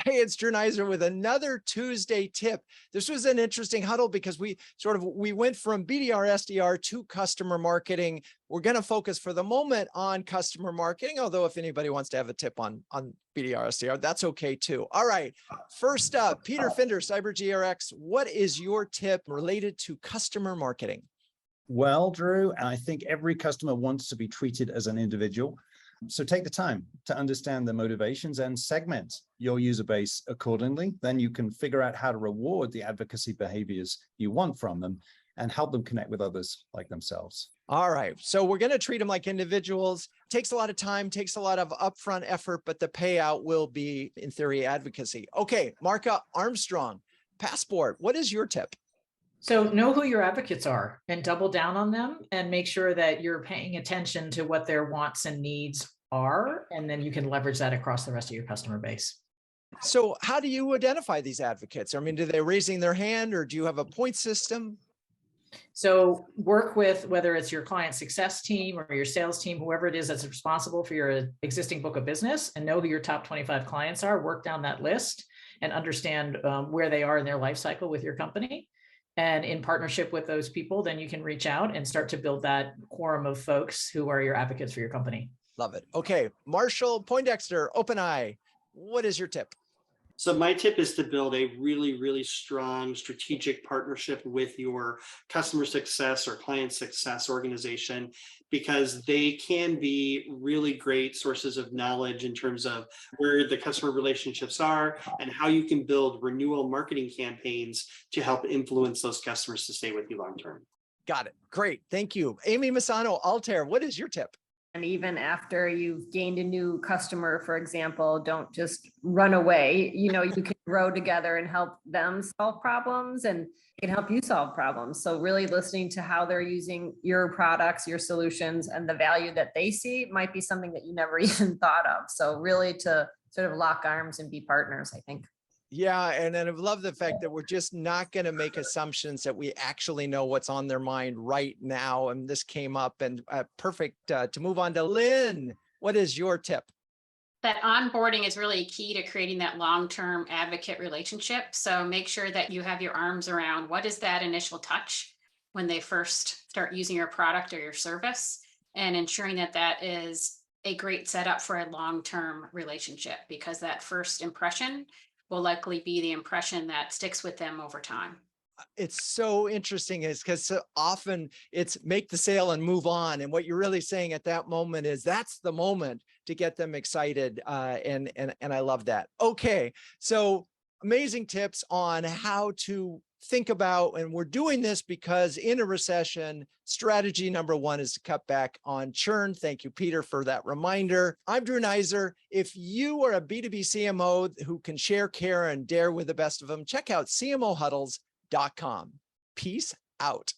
Hey, it's Drew Neiser with another Tuesday tip. This was an interesting huddle because we went from BDR, SDR to customer marketing. We're going to focus for the moment on customer marketing, although if anybody wants to have a tip on BDR, SDR, that's okay too. All right. First up, Peter Finter, CyberGRX. What is your tip related to customer marketing? Well, Drew, I think every customer wants to be treated as an individual. So take the time to understand their motivations and segment your user base accordingly. Then you can figure out how to reward the advocacy behaviors you want from them and help them connect with others like themselves. All right. So we're going to treat them like individuals. Takes a lot of time, takes a lot of upfront effort, but the payout will be, in theory, advocacy. Okay, Marca, Armstrong, Passport. What is your tip? So know who your advocates are and double down on them and make sure that you're paying attention to what their wants and needs are. And then you can leverage that across the rest of your customer base. So how do you identify these advocates? I mean, do they raising their hand or do you have a point system? So work with whether it's your client success team or your sales team, whoever it is that's responsible for your existing book of business, and know who your top 25 clients are. Work down that list and understand where they are in their life cycle with your company. And in partnership with those people, then you can reach out and start to build that quorum of folks who are your advocates for your company. Love it. Okay, Marshall, Poindexter, OpenEye. What is your tip? So my tip is to build a really, really strong strategic partnership with your customer success or client success organization, because they can be really great sources of knowledge in terms of where the customer relationships are and how you can build renewal marketing campaigns to help influence those customers to stay with you long term. Got it. Great. Thank you. Amy Masano, Altair, what is your tip? And even after you've gained a new customer, for example, don't just run away. You can grow together and help them solve problems, and it can help you solve problems. So really listening to how they're using your products, your solutions, and the value that they see might be something that you never even thought of. So really to sort of lock arms and be partners, I think. Yeah, and then I love the fact that we're just not going to make assumptions that we actually know what's on their mind right now. And this came up, and perfect to move on to Lynn. What is your tip? That onboarding is really key to creating that long-term advocate relationship. So make sure that you have your arms around what is that initial touch when they first start using your product or your service, and ensuring that that is a great setup for a long-term relationship, because that first impression will likely be the impression that sticks with them over time. It's so interesting is because so often it's make the sale and move on. And what you're really saying at that moment is that's the moment to get them excited. And I love that. Okay. So amazing tips on how to think about, and we're doing this because in a recession, strategy number one is to cut back on churn. Thank you, Peter, for that reminder. I'm Drew Neiser. If you are a B2B CMO who can share, care, and dare with the best of them, check out CMOHuddles.com. Peace out.